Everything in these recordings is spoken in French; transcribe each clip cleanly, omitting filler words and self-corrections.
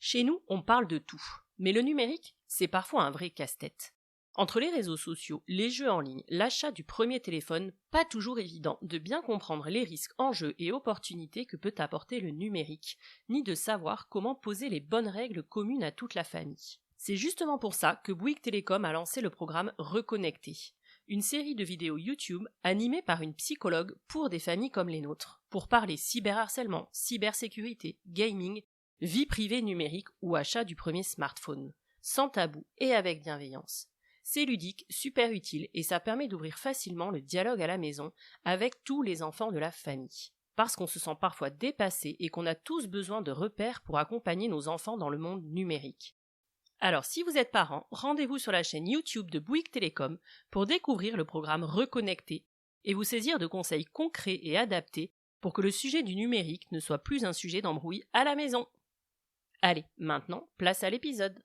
Chez nous, on parle de tout. Mais le numérique, c'est parfois un vrai casse-tête. Entre les réseaux sociaux, les jeux en ligne, l'achat du premier téléphone, pas toujours évident de bien comprendre les risques, enjeux et opportunités que peut apporter le numérique, ni de savoir comment poser les bonnes règles communes à toute la famille. C'est justement pour ça que Bouygues Télécom a lancé le programme Reconnecter, une série de vidéos YouTube animée par une psychologue pour des familles comme les nôtres, pour parler cyberharcèlement, cybersécurité, gaming, vie privée numérique ou achat du premier smartphone, sans tabou et avec bienveillance. C'est ludique, super utile et ça permet d'ouvrir facilement le dialogue à la maison avec tous les enfants de la famille. Parce qu'on se sent parfois dépassé et qu'on a tous besoin de repères pour accompagner nos enfants dans le monde numérique. Alors si vous êtes parents, rendez-vous sur la chaîne YouTube de Bouygues Télécom pour découvrir le programme Reconnecter et vous saisir de conseils concrets et adaptés pour que le sujet du numérique ne soit plus un sujet d'embrouille à la maison. Allez, maintenant, place à l'épisode.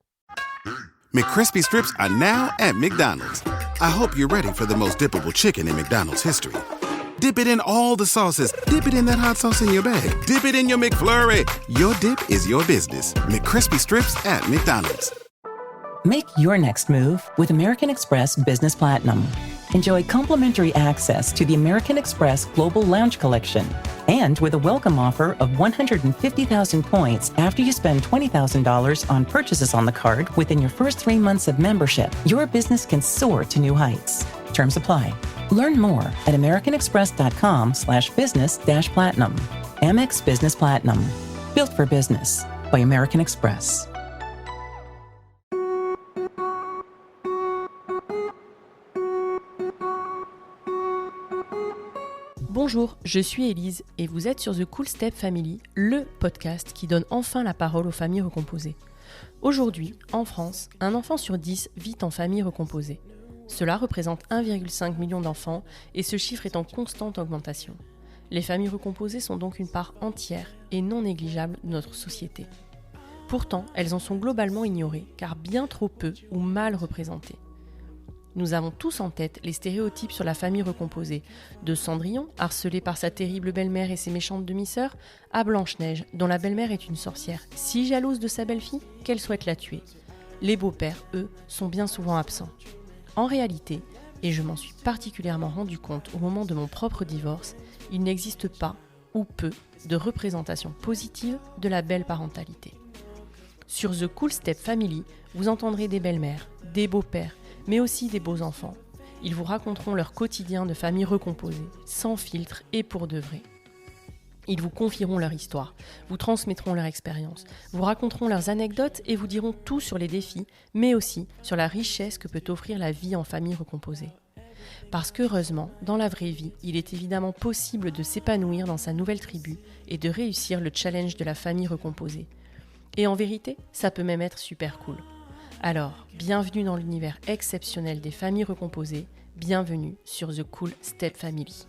McCrispy strips are now at McDonald's. I hope you're ready for the most dippable chicken in McDonald's history. Dip it in all the sauces. Dip it in that hot sauce in your bag. Dip it in your McFlurry. Your dip is your business. McCrispy strips at McDonald's. Make your next move with American Express Business Platinum. Enjoy complimentary access to the American Express Global Lounge Collection. And with a welcome offer of 150,000 points after you spend $20,000 on purchases on the card within your first 3 months of membership, your business can soar to new heights. Terms apply. Learn more at americanexpress.com/business-platinum. Amex Business Platinum. Built for business by American Express. Bonjour, je suis Élise et vous êtes sur The Cool Step Family, le podcast qui donne enfin la parole aux familles recomposées. Aujourd'hui, en France, un enfant sur 10 vit en famille recomposée. Cela représente 1,5 million d'enfants et ce chiffre est en constante augmentation. Les familles recomposées sont donc une part entière et non négligeable de notre société. Pourtant, elles en sont globalement ignorées car bien trop peu ou mal représentées. Nous avons tous en tête les stéréotypes sur la famille recomposée, de Cendrillon, harcelée par sa terrible belle-mère et ses méchantes demi-sœurs, à Blanche-Neige, dont la belle-mère est une sorcière, si jalouse de sa belle-fille qu'elle souhaite la tuer. Les beaux-pères, eux, sont bien souvent absents. En réalité, et je m'en suis particulièrement rendu compte au moment de mon propre divorce, il n'existe pas, ou peu, de représentation positive de la belle parentalité. Sur The Cool Step Family, vous entendrez des belles-mères, des beaux-pères, mais aussi des beaux enfants. Ils vous raconteront leur quotidien de famille recomposée, sans filtre et pour de vrai. Ils vous confieront leur histoire, vous transmettront leur expérience, vous raconteront leurs anecdotes et vous diront tout sur les défis, mais aussi sur la richesse que peut offrir la vie en famille recomposée. Parce qu'heureusement, dans la vraie vie, il est évidemment possible de s'épanouir dans sa nouvelle tribu et de réussir le challenge de la famille recomposée. Et en vérité, ça peut même être super cool. Alors, bienvenue dans l'univers exceptionnel des familles recomposées, bienvenue sur The Cool Step Family.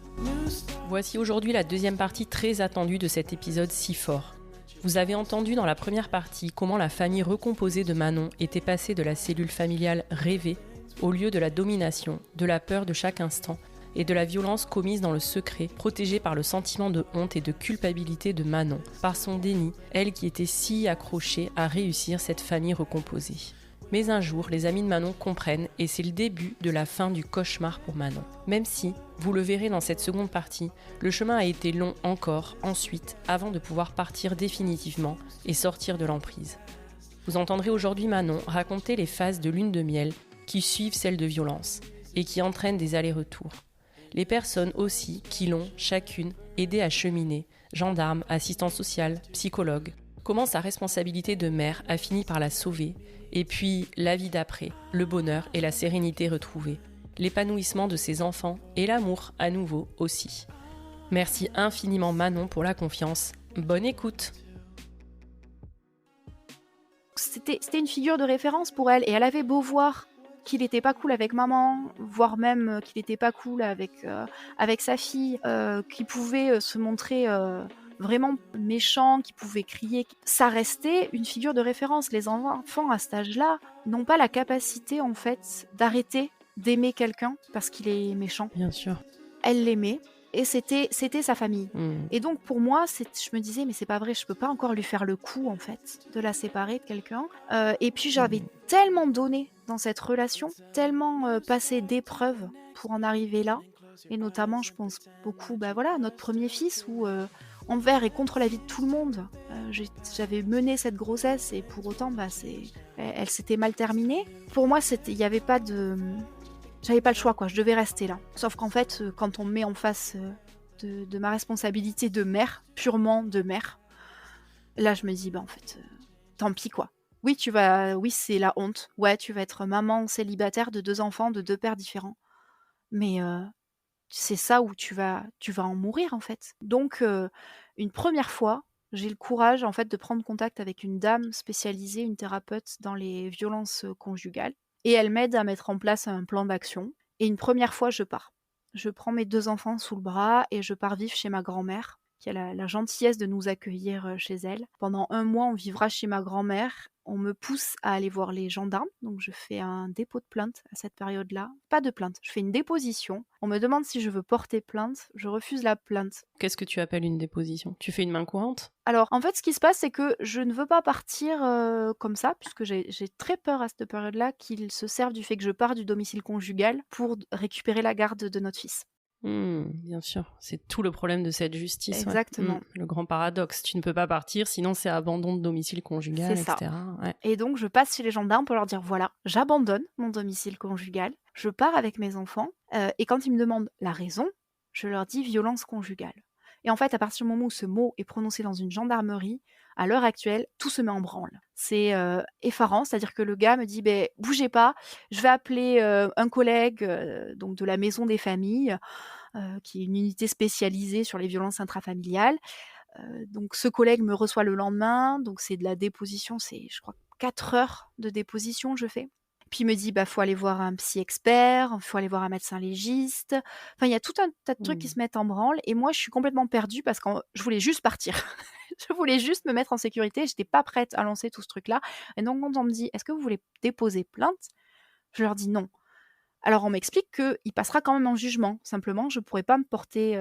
Voici aujourd'hui la deuxième partie très attendue de cet épisode si fort. Vous avez entendu dans la première partie comment la famille recomposée de Manon était passée de la cellule familiale rêvée au lieu de la domination, de la peur de chaque instant et de la violence commise dans le secret, protégée par le sentiment de honte et de culpabilité de Manon, par son déni, elle qui était si accrochée à réussir cette famille recomposée. Mais un jour, les amis de Manon comprennent et c'est le début de la fin du cauchemar pour Manon. Même si, vous le verrez dans cette seconde partie, le chemin a été long encore, ensuite, avant de pouvoir partir définitivement et sortir de l'emprise. Vous entendrez aujourd'hui Manon raconter les phases de lune de miel qui suivent celles de violence et qui entraînent des allers-retours. Les personnes aussi qui l'ont, chacune, aidé à cheminer, gendarmes, assistants sociaux, psychologues. Comment sa responsabilité de mère a fini par la sauver, et puis la vie d'après, le bonheur et la sérénité retrouvés, l'épanouissement de ses enfants et l'amour à nouveau aussi. Merci infiniment Manon pour la confiance. Bonne écoute. C'était une figure de référence pour elle, et elle avait beau voir qu'il était pas cool avec maman, voire même qu'il était pas cool avec sa fille, qu'il pouvait se montrer vraiment méchant, qui pouvait crier. Ça restait une figure de référence. Les enfants à cet âge-là n'ont pas la capacité en fait d'arrêter d'aimer quelqu'un parce qu'il est méchant. Bien sûr. Elle l'aimait Et c'était sa famille. Mmh. Et donc pour moi, je me disais, mais c'est pas vrai, je peux pas encore lui faire le coup en fait, de la séparer de quelqu'un. Et puis j'avais tellement donné dans cette relation, tellement passé d'épreuves pour en arriver là. Et notamment, je pense beaucoup, à notre premier fils où envers et contre l'avis de tout le monde, j'avais mené cette grossesse et pour autant, elle s'était mal terminée. Pour moi, il y avait pas de... J'avais pas le choix, quoi. Je devais rester là. Sauf qu'en fait, quand on me met en face de ma responsabilité de mère, purement de mère, là, je me dis, en fait, tant pis, quoi. Oui, c'est la honte. Ouais, tu vas être maman célibataire de 2 enfants, de 2 pères différents. Mais c'est ça où tu vas en mourir, en fait. Donc, une première fois, j'ai le courage, en fait, de prendre contact avec une dame spécialisée, une thérapeute dans les violences conjugales. Et elle m'aide à mettre en place un plan d'action. Et une première fois, je pars. Je prends mes 2 enfants sous le bras et je pars vivre chez ma grand-mère, qui a la gentillesse de nous accueillir chez elle. Pendant 1 mois, on vivra chez ma grand-mère. On me pousse à aller voir les gendarmes, donc je fais un dépôt de plainte à cette période-là. Pas de plainte, je fais une déposition. On me demande si je veux porter plainte, je refuse la plainte. Qu'est-ce que tu appelles une déposition? Tu fais une main courante? Alors, en fait, ce qui se passe, c'est que je ne veux pas partir comme ça, puisque j'ai très peur à cette période-là qu'ils se servent du fait que je pars du domicile conjugal pour récupérer la garde de notre fils. Bien sûr, c'est tout le problème de cette justice. Exactement. Le grand paradoxe, tu ne peux pas partir, sinon c'est abandon de domicile conjugal, C'est ça. etc. Ouais. Et donc, je passe chez les gendarmes pour leur dire, voilà, j'abandonne mon domicile conjugal, je pars avec mes enfants, et quand ils me demandent la raison, je leur dis violence conjugale. Et en fait, à partir du moment où ce mot est prononcé dans une gendarmerie, à l'heure actuelle, tout se met en branle. C'est effarant, c'est-à-dire que le gars me dit, bougez pas, je vais appeler un collègue donc de la maison des familles, qui est une unité spécialisée sur les violences intrafamiliales. Donc ce collègue me reçoit le lendemain, donc c'est de la déposition, c'est je crois 4 heures de déposition je fais. Puis il me dit faut aller voir un psy expert, il faut aller voir un médecin légiste. Enfin il y a tout un tas de trucs qui se mettent en branle et moi je suis complètement perdue parce que je voulais juste partir. Je voulais juste me mettre en sécurité, j'étais pas prête à lancer tout ce truc-là. Et donc quand on me dit est-ce que vous voulez déposer plainte? Je leur dis non. Alors on m'explique qu'il passera quand même en jugement. Simplement, je ne pourrais pas me porter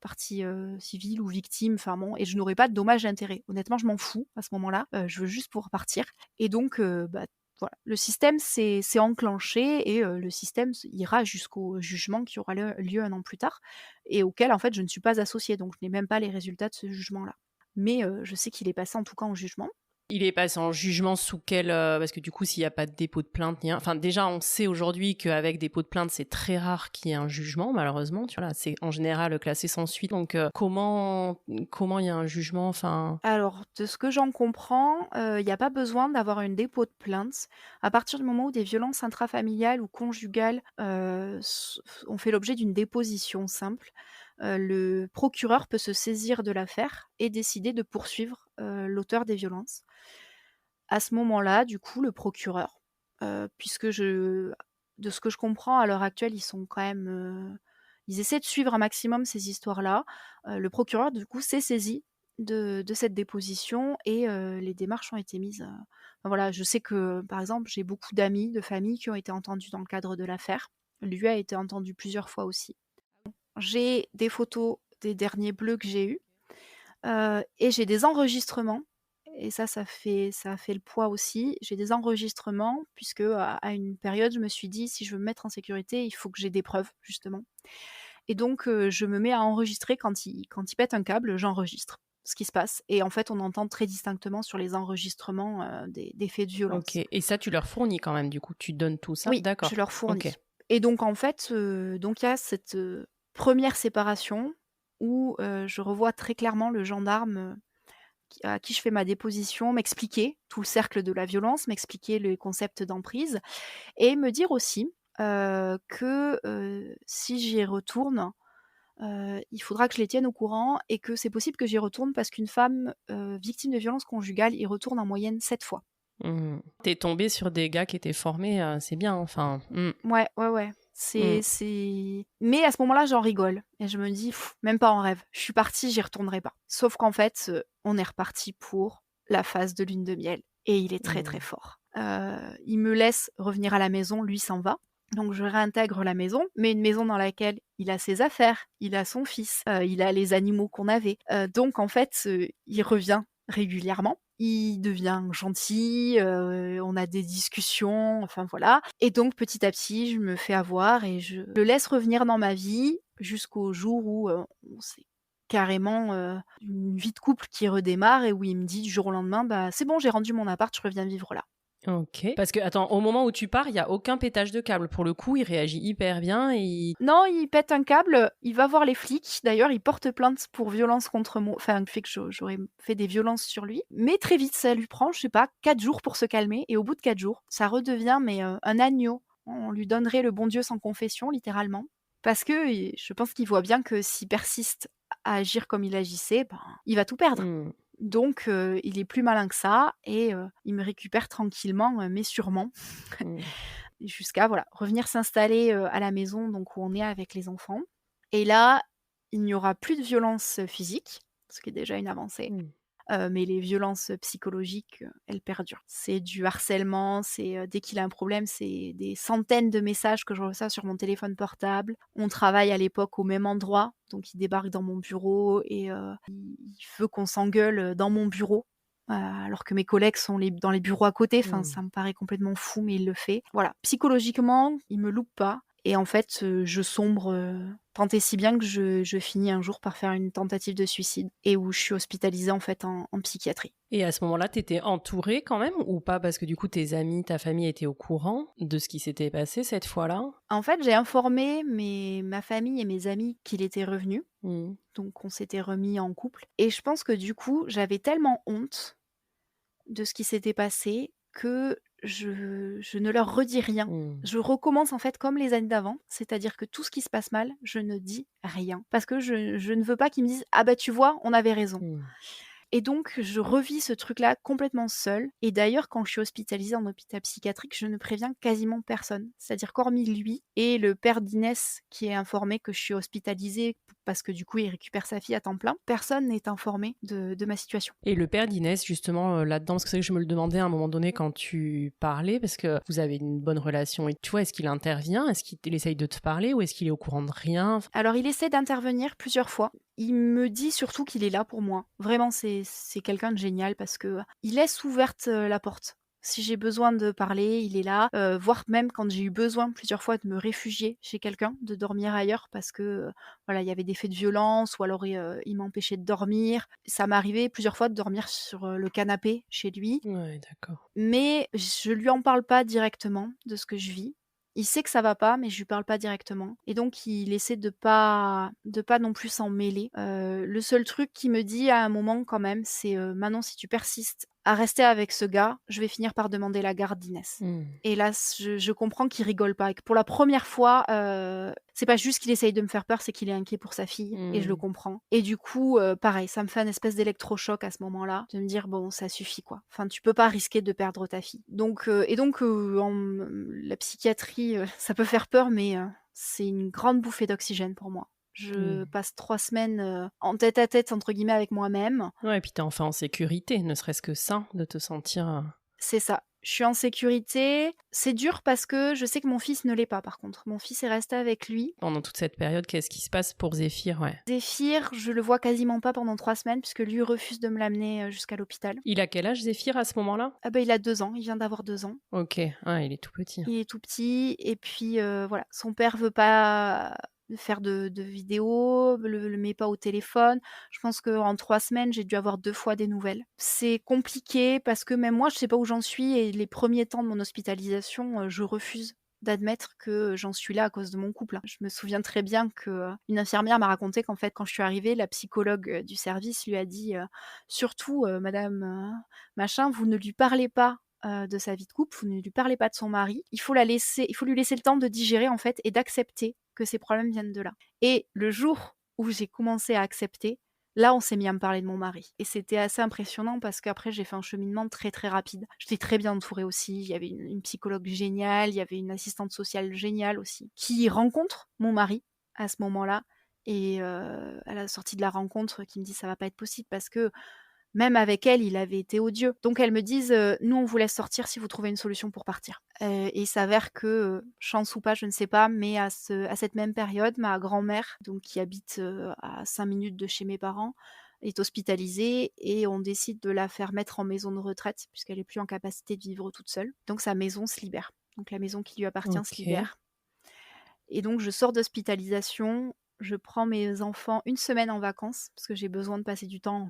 partie civile ou victime, et je n'aurais pas de dommages et intérêts. Honnêtement, je m'en fous à ce moment-là. Je veux juste pouvoir partir. Et donc, voilà, le système s'est enclenché et le système ira jusqu'au jugement qui aura lieu 1 an plus tard et auquel, en fait, je ne suis pas associée. Donc, je n'ai même pas les résultats de ce jugement-là. Mais je sais qu'il est passé en tout cas en jugement. Il est passé en jugement sous quel... parce que du coup, s'il n'y a pas de dépôt de plainte, enfin déjà, on sait aujourd'hui qu'avec dépôt de plainte, c'est très rare qu'il y ait un jugement, malheureusement. Tu vois, là, c'est en général classé sans suite. Donc, comment il y a un jugement Alors, de ce que j'en comprends, il n'y a pas besoin d'avoir un dépôt de plainte. À partir du moment où des violences intrafamiliales ou conjugales ont fait l'objet d'une déposition simple, le procureur peut se saisir de l'affaire et décider de poursuivre l'auteur des violences. À ce moment-là, du coup, le procureur, puisque de ce que je comprends à l'heure actuelle, ils sont quand même, ils essaient de suivre un maximum ces histoires-là. Le procureur, du coup, s'est saisi de cette déposition et les démarches ont été mises. Voilà, je sais que, par exemple, j'ai beaucoup d'amis, de familles qui ont été entendus dans le cadre de l'affaire. Lui a été entendu plusieurs fois aussi. J'ai des photos des derniers bleus que j'ai eus et j'ai des enregistrements. Et ça a fait le poids aussi. J'ai des enregistrements puisque à une période, je me suis dit: «Si je veux me mettre en sécurité, il faut que j'ai des preuves», justement. Et donc je me mets à enregistrer quand il pète un câble, j'enregistre ce qui se passe et en fait, on entend très distinctement sur les enregistrements, des faits de violence. Ok, et ça, tu leur fournis quand même, du coup, tu donnes tout ça? Oui, D'accord. je leur fournis. Ok. Et donc en fait, donc il y a cette, première séparation où, je revois très clairement le gendarme, à qui je fais ma déposition, m'expliquer tout le cercle de la violence, m'expliquer le concept d'emprise et me dire aussi, que, si j'y retourne, il faudra que je les tienne au courant et que c'est possible que j'y retourne parce qu'une femme, victime de violences conjugales y retourne en moyenne 7 fois. T'es tombée sur des gars qui étaient formés, c'est bien, enfin. Ouais. Mais à ce moment-là, j'en rigole et je me dis: «Même pas en rêve. Je suis partie, j'y retournerai pas». Sauf qu'en fait, on est reparti pour la phase de lune de miel et il est très, très fort. Il me laisse revenir à la maison, lui s'en va Donc je réintègre la maison, mais une maison dans laquelle il a ses affaires, il a son fils, il a les animaux qu'on avait. Donc en fait, il revient régulièrement. Il devient gentil, on a des discussions, enfin voilà. Et donc petit à petit, je me fais avoir et je le laisse revenir dans ma vie jusqu'au jour où, on s'est carrément, une vie de couple qui redémarre et où il me dit du jour au lendemain: «Bah, c'est bon, j'ai rendu mon appart, je reviens vivre là». OK. Parce que, attends, au moment où tu pars, il y a aucun pétage de câble. Pour le coup, il réagit hyper bien et Non, il pète un câble, il va voir les flics. D'ailleurs, il porte plainte pour violence contre moi, enfin, le fait que j'aurais fait des violences sur lui. Mais très vite, ça lui prend, je sais pas, 4 jours pour se calmer. Et au bout de 4 jours, ça redevient mais un agneau. On lui donnerait le bon Dieu sans confession, littéralement. Parce que je pense qu'il voit bien que s'il persiste à agir comme il agissait, ben, il va tout perdre. Mmh. Donc il est plus malin que ça et il me récupère tranquillement, mais sûrement. Mmh. Jusqu'à voilà, revenir s'installer, à la maison donc où on est avec les enfants et là, il n'y aura plus de violence, physique, ce qui est déjà une avancée, Mmh. mais les violences, psychologiques, elles perdurent. C'est du harcèlement, c'est, dès qu'il a un problème, c'est des centaines de messages que je reçois sur mon téléphone portable. On travaille à l'époque au même endroit, donc il débarque dans mon bureau et il veut qu'on s'engueule, dans mon bureau. Alors que mes collègues sont dans les bureaux à côté, enfin Mmh. ça me paraît complètement fou, mais il le fait. Voilà, psychologiquement, il me loupe pas et en fait, je sombre, tant et si bien que je finis un jour par faire une tentative de suicide et où je suis hospitalisée en fait en psychiatrie. Et à ce moment-là, t'étais entourée quand même ou pas? Parce que du coup, tes amis, ta famille étaient au courant de ce qui s'était passé cette fois-là? En fait, j'ai informé ma famille et mes amis qu'il était revenu, Mmh. donc on s'était remis en couple et je pense que du coup, j'avais tellement honte de ce qui s'était passé que je ne leur redis rien. Mmh. Je recommence en fait comme les années d'avant, c'est-à-dire que tout ce qui se passe mal, je ne dis rien. Parce que je ne veux pas qu'ils me disent: «Ah bah tu vois, on avait raison». Mmh. Et donc je revis ce truc-là complètement seule et d'ailleurs quand je suis hospitalisée en hôpital psychiatrique, je ne préviens quasiment personne. C'est-à-dire qu'hormis lui et le père d'Inès qui est informé que je suis hospitalisée parce que du coup il récupère sa fille à temps plein, personne n'est informé de ma situation. Et le père d'Inès, justement, là-dedans, parce que c'est vrai que je me le demandais à un moment donné quand tu parlais, parce que vous avez une bonne relation et tu vois, est-ce qu'il intervient? Est-ce qu'il essaye de te parler ou est-ce qu'il est au courant de rien? Alors il essaie d'intervenir plusieurs fois. Il me dit surtout qu'il est là pour moi. Vraiment, c'est quelqu'un de génial parce que il laisse ouverte, la porte. Si j'ai besoin de parler, il est là, voire même quand j'ai eu besoin plusieurs fois de me réfugier chez quelqu'un, de dormir ailleurs parce que, voilà, il y avait des faits de violence ou alors il m'empêchait de dormir. Ça m'est arrivé plusieurs fois de dormir sur, le canapé chez lui, Ouais, d'accord. mais je lui en parle pas directement de ce que je vis. Il sait que ça va pas, mais je lui parle pas directement et donc il essaie de pas non plus s'en mêler. Le seul truc qu'il me dit à un moment quand même, c'est: «Manon, si tu persistes à rester avec ce gars, je vais finir par demander la garde d'Inès». Mmh. Et là, je comprends qu'il rigole pas et que pour la première fois, c'est pas juste qu'il essaye de me faire peur, c'est qu'il est inquiet pour sa fille et je le Mmh. comprends. Et du coup, pareil, ça me fait un espèce d'électrochoc à ce moment-là, de me dire: «Bon, ça suffit quoi. Enfin, tu peux pas risquer de perdre ta fille». La psychiatrie, ça peut faire peur, mais c'est une grande bouffée d'oxygène pour moi. Je Mmh. passe 3 semaines, en «tête à tête» entre guillemets avec moi-même. Ouais, et puis t'es enfin en sécurité, ne serait-ce que ça, de te sentir... C'est ça. Je suis en sécurité. C'est dur parce que je sais que mon fils ne l'est pas par contre. Mon fils est resté avec lui. Pendant toute cette période, qu'est-ce qui se passe pour Zéphyr? Ouais. Zéphyr, je le vois quasiment pas pendant 3 semaines puisque lui refuse de me l'amener, jusqu'à l'hôpital. Il a quel âge, Zéphyr, à ce moment-là? Ah bah, il a 2 ans, il vient d'avoir 2 ans. Ok, ah, il est tout petit. Il est tout petit et puis, voilà, son père veut pas faire de vidéos, le met pas au téléphone. Je pense qu'en 3 semaines, j'ai dû avoir 2 fois des nouvelles. C'est compliqué parce que même moi, je sais pas où j'en suis et les premiers temps de mon hospitalisation, je refuse d'admettre que j'en suis là à cause de mon couple, hein. Je me souviens très bien que, une infirmière m'a raconté qu'en fait, quand je suis arrivée, la psychologue, du service lui a dit, «Surtout, madame, machin, vous ne lui parlez pas de sa vie de couple, vous ne lui parlez pas de son mari. Il faut lui laisser le temps de digérer en fait et d'accepter que ses problèmes viennent de là». Et le jour où j'ai commencé à accepter, là on s'est mis à me parler de mon mari. Et c'était assez impressionnant parce qu'après j'ai fait un cheminement très très rapide. J'étais très bien entourée aussi, il y avait une psychologue géniale, il y avait une assistante sociale géniale aussi, qui rencontre mon mari à ce moment-là. Et à la sortie de la rencontre, qui me dit ça va pas être possible parce que Même avec elle, il avait été odieux. Donc elles me disent, «Nous, on vous laisse sortir si vous trouvez une solution pour partir». Et il s'avère que, chance ou pas, je ne sais pas, mais à cette même période, ma grand-mère, donc qui habite, à 5 minutes de chez mes parents, est hospitalisée et on décide de la faire mettre en maison de retraite puisqu'elle est plus en capacité de vivre toute seule. Donc sa maison se libère. Donc la maison qui lui appartient se OK. libère. Et donc je sors d'hospitalisation, je prends mes enfants 1 semaine en vacances parce que j'ai besoin de passer du temps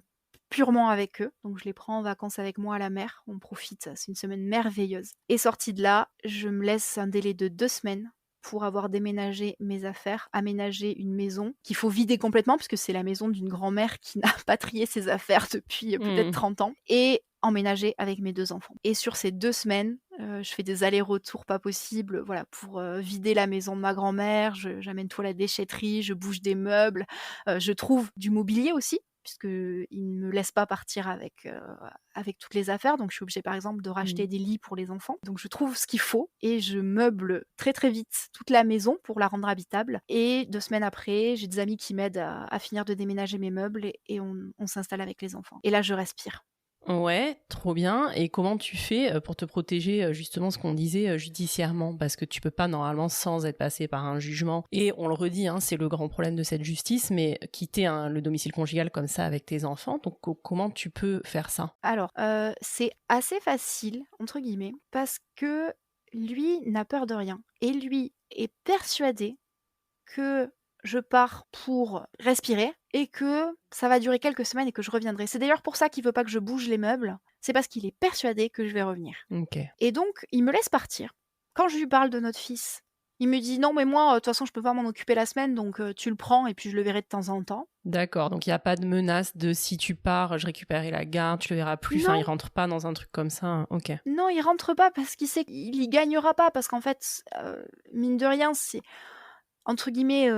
purement avec eux. Donc je les prends en vacances avec moi à la mer, on profite, c'est une semaine merveilleuse. Et sortie de là, je me laisse un délai de 2 semaines pour avoir déménagé mes affaires, aménagé une maison qu'il faut vider complètement puisque c'est la maison d'une grand-mère qui n'a pas trié ses affaires depuis, peut-être 30 ans et emménager avec mes 2 enfants. Et sur ces 2 semaines, je fais des allers-retours pas possibles, voilà, pour, vider la maison de ma grand-mère, j'amène tout à la déchetterie, je bouge des meubles, je trouve du mobilier aussi, puisqu'ils ne me laissent pas partir avec toutes les affaires. Donc je suis obligée, par exemple, de racheter des lits pour les enfants. Donc je trouve ce qu'il faut et je meuble très, très vite toute la maison pour la rendre habitable et 2 semaines après, j'ai des amis qui m'aident à finir de déménager mes meubles et on s'installe avec les enfants. Et là, je respire. Ouais, trop bien. Et comment tu fais pour te protéger, justement, ce qu'on disait judiciairement? Parce que tu peux pas, normalement, sans être passé par un jugement. Et on le redit, hein, c'est le grand problème de cette justice, mais quitter le domicile conjugal comme ça avec tes enfants, donc comment tu peux faire ça? Alors, c'est assez facile, entre guillemets, parce que lui n'a peur de rien et lui est persuadé que je pars pour respirer et que ça va durer quelques semaines et que je reviendrai. C'est d'ailleurs pour ça qu'il veut pas que je bouge les meubles, c'est parce qu'il est persuadé que je vais revenir. OK. Et donc il me laisse partir. Quand je lui parle de notre fils, il me dit: «Non mais moi, de toute façon je peux pas m'en occuper la semaine donc tu le prends et puis je le verrai de temps en temps». D'accord, donc il y a pas de menace de si tu pars, je récupérerai la garde, tu le verras plus, enfin, il Non, rentre pas dans un truc comme ça. OK. non, il rentre pas parce qu'il sait qu'il y gagnera pas parce qu'en fait, mine de rien, c'est entre guillemets,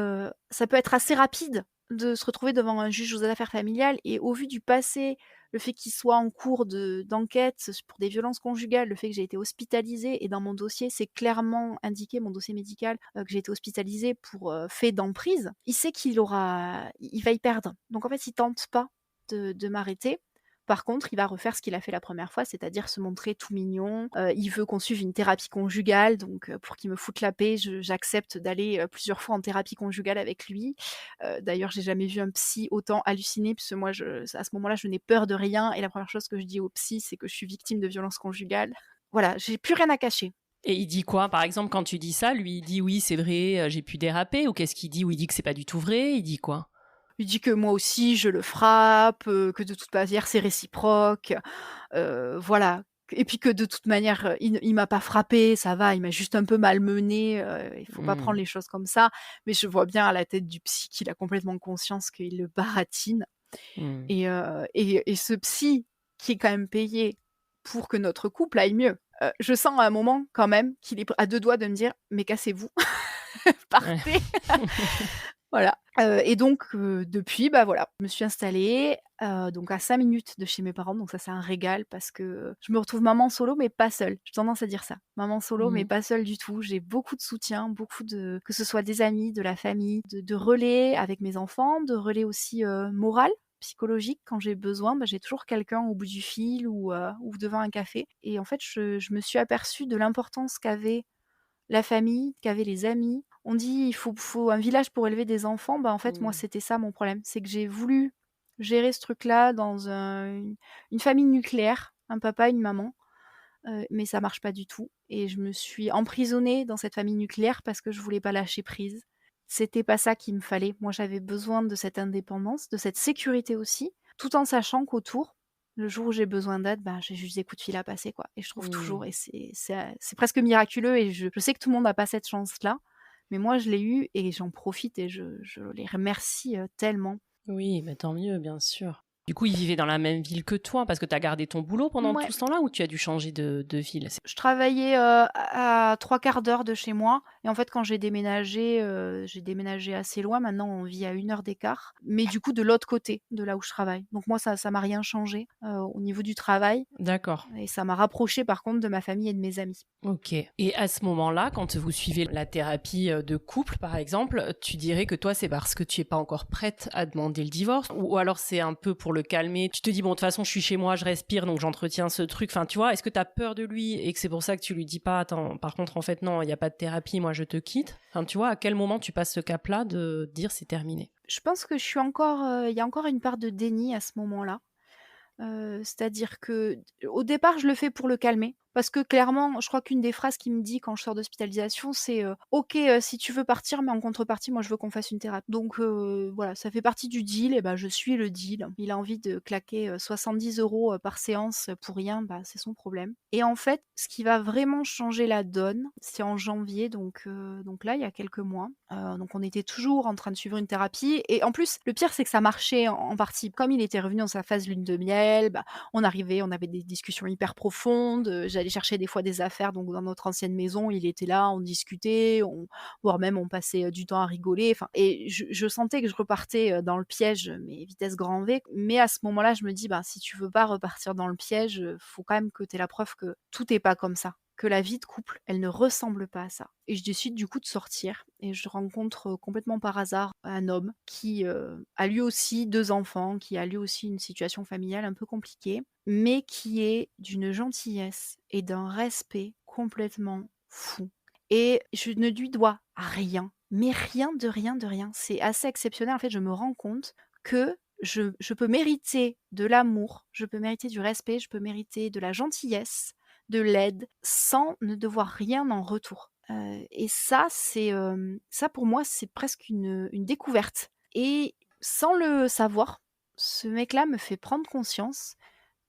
ça peut être assez rapide de se retrouver devant un juge aux affaires familiales et au vu du passé, le fait qu'il soit en cours d'enquête pour des violences conjugales, le fait que j'ai été hospitalisée et dans mon dossier, c'est clairement indiqué, mon dossier médical, que j'ai été hospitalisée pour, fait d'emprise. Il sait il va y perdre. Donc en fait, il tente pas de m'arrêter. Par contre, il va refaire ce qu'il a fait la première fois, c'est-à-dire se montrer tout mignon. Il veut qu'on suive une thérapie conjugale, donc pour qu'il me foute la paix, j'accepte d'aller, plusieurs fois en thérapie conjugale avec lui. D'ailleurs, j'ai jamais vu un psy autant halluciner puisque moi à ce moment-là, je n'ai peur de rien et la première chose que je dis au psy, c'est que je suis victime de violences conjugales. Voilà, j'ai plus rien à cacher. Et il dit quoi? Par exemple, quand tu dis ça, lui, il dit: «Oui, c'est vrai, j'ai pu déraper», ou qu'est-ce qu'il dit? Ou il dit que c'est pas du tout vrai? Il dit quoi? Il dit que moi aussi je le frappe, que de toute manière c'est réciproque, voilà. Et puis que de toute manière, il m'a pas frappée, ça va, il m'a juste un peu malmenée, il faut pas prendre Mmh. les choses comme ça. Mais je vois bien à la tête du psy qu'il a complètement conscience qu'il le baratine Mmh. et ce psy qui est quand même payé pour que notre couple aille mieux, je sens à un moment quand même qu'il est à 2 doigts de me dire: «Mais cassez-vous, Ouais. partez». Voilà, et donc depuis, bah, voilà, je me suis installée, donc à 5 minutes de chez mes parents, donc ça, c'est un régal parce que je me retrouve maman solo, mais pas seule. J'ai tendance à dire ça. Maman solo, mais Mmh. pas seule du tout. J'ai beaucoup de soutien, beaucoup de que ce soit des amis, de la famille, de relais avec mes enfants, de relais aussi, moral, psychologique. Quand j'ai besoin, bah, j'ai toujours quelqu'un au bout du fil ou devant un café et en fait, je me suis aperçue de l'importance qu'avait la famille, qu'avaient les amis. On dit: «Il faut un village pour élever des enfants». Bah, en fait, moi, Mmh. c'était ça mon problème. C'est que j'ai voulu gérer ce truc-là dans une famille nucléaire, un papa, une maman, mais ça marche pas du tout et je me suis emprisonnée dans cette famille nucléaire parce que je voulais pas lâcher prise. C'était pas ça qu'il me fallait. Moi, j'avais besoin de cette indépendance, de cette sécurité aussi, tout en sachant qu'autour, le jour où j'ai besoin d'aide, bah, j'ai juste des coups de fil à passer, quoi et je trouve toujours Mmh. et c'est presque miraculeux et je sais que tout le monde n'a pas cette chance-là, mais moi, je l'ai eue et j'en profite et je les remercie, tellement. Oui, mais tant mieux, bien sûr. Du coup, il vivait dans la même ville que toi parce que tu as gardé ton boulot pendant tout Mouais. ce temps-là, ou tu as dû changer de ville? Je travaillais, à 3/4 d'heure de chez moi Et en fait, quand j'ai déménagé assez loin. Maintenant, on vit à 1 heure d'écart, mais du coup, de l'autre côté de là où je travaille. Donc moi, ça m'a rien changé, au niveau du travail D'accord. et ça m'a rapprochée, par contre, de ma famille et de mes amis. Ok. Et à ce moment-là, quand vous suivez la thérapie de couple, par exemple, tu dirais que toi, c'est parce que tu es pas encore prête à demander le divorce, ou alors c'est un peu pour le calmer. Tu te dis, bon, de toute façon, je suis chez moi, je respire, donc j'entretiens ce truc. Enfin, tu vois, est-ce que tu as peur de lui et que c'est pour ça que tu lui dis pas, attends, par contre, en fait, non, il n'y a pas de thérapie, moi, je te quitte. Enfin, tu vois, à quel moment tu passes ce cap-là de dire c'est terminé? Je pense que je suis encore, il y a encore une part de déni à ce moment-là. C'est-à-dire que, au départ, je le fais pour le calmer. Parce que clairement, je crois qu'une des phrases qu'il me dit quand je sors d'hospitalisation, c'est OK, si tu veux partir, mais en contrepartie, moi, je veux qu'on fasse une thérapie. Donc voilà, ça fait partie du deal et bah, je suis le deal. Il a envie de claquer 70 € par séance pour rien, bah, c'est son problème. Et en fait, ce qui va vraiment changer la donne, c'est en janvier, donc là, il y a quelques mois. Donc on était toujours en train de suivre une thérapie. Et en plus, le pire, c'est que ça marchait en partie. Comme il était revenu dans sa phase lune de miel, bah, on avait des discussions hyper profondes. J'allais chercher des fois des affaires donc dans notre ancienne maison, il était là, on discutait, voire même on passait du temps à rigoler. Enfin, et je sentais que je repartais dans le piège, mais vitesse grand V. Mais à ce moment-là, je me dis, bah, si tu veux pas repartir dans le piège, faut quand même que tu aies la preuve que tout est pas comme ça. Que la vie de couple, elle ne ressemble pas à ça. Et je décide du coup de sortir et je rencontre complètement par hasard un homme qui a lui aussi 2 enfants, qui a lui aussi une situation familiale un peu compliquée, mais qui est d'une gentillesse et d'un respect complètement fou. Et je ne lui dois rien, mais rien de rien de rien. C'est assez exceptionnel. En fait, je me rends compte que je peux mériter de l'amour, je peux mériter du respect, je peux mériter de la gentillesse, de l'aide, sans ne devoir rien en retour. Et ça, ça pour moi, c'est presque une découverte. Et sans le savoir, ce mec-là me fait prendre conscience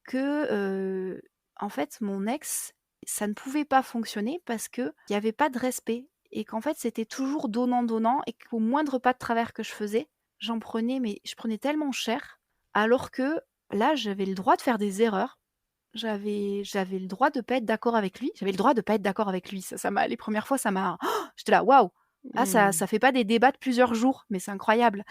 que, en fait, mon ex, ça ne pouvait pas fonctionner parce qu'il y avait pas de respect et qu'en fait, c'était toujours donnant-donnant et qu'au moindre pas de travers que je faisais, mais je prenais tellement cher alors que là, j'avais le droit de faire des erreurs. J'avais le droit de pas être d'accord avec lui. J'avais le droit de pas être d'accord avec lui. Ça m'a les premières fois, ça m'a j'étais là: «Waouh! Ah Hmm. ça fait pas des débats de plusieurs jours, mais c'est incroyable».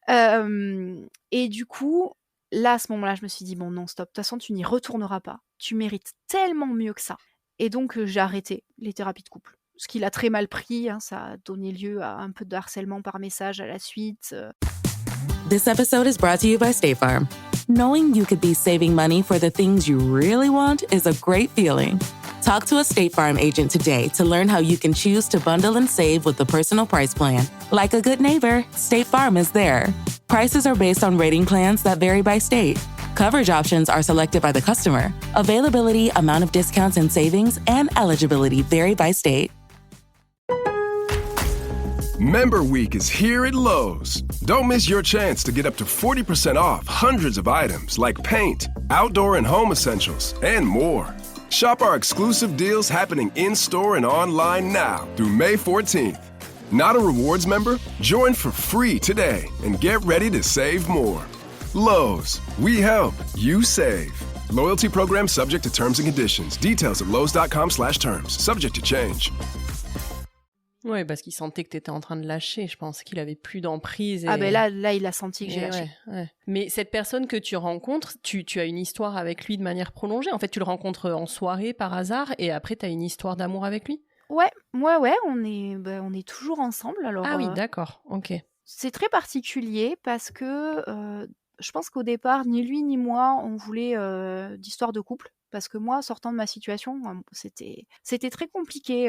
Et du coup, là, à ce moment-là, je me suis dit: «Bon non, stop, de toute façon, tu n'y retourneras pas. Tu mérites tellement mieux que ça». Et donc j'ai arrêté les thérapies de couple. Ce qu'il a très mal pris, hein, ça a donné lieu à un peu de harcèlement par message à la suite. This episode is brought to you by State Farm. Knowing you could be saving money for the things you really want is a great feeling. Talk to a State Farm agent today to learn how you can choose to bundle and save with the Personal Price Plan. Like a good neighbor, State Farm is there. Prices are based on rating plans that vary by state. Coverage options are selected by the customer. Availability, amount of discounts and savings, and eligibility vary by state. Member Week is here at Lowe's. Don't miss your chance to get up to 40% off hundreds of items like paint, outdoor and home essentials, and more. Shop our exclusive deals happening in-store and online now through May 14th. Not a rewards member? Join for free today and get ready to save more. Lowe's, we help, you save. Loyalty program subject to terms and conditions. Details at lowes.com/terms. Subject to change. Ouais, parce qu'il sentait que tu étais en train de lâcher. Je pense qu'il avait plus d'emprise. Ah ben là, il a senti que j'ai Et lâché. ouais. Mais cette personne que tu rencontres, tu as une histoire avec lui de manière prolongée. En fait, tu le rencontres en soirée par hasard et après, tu as une histoire d'amour avec lui? Ouais, on est toujours ensemble. Alors, Ah oui, d'accord, ok. c'est très particulier parce que je pense qu'au départ, ni lui ni moi, on voulait d'histoire de couple. Parce que moi, sortant de ma situation, c'était très compliqué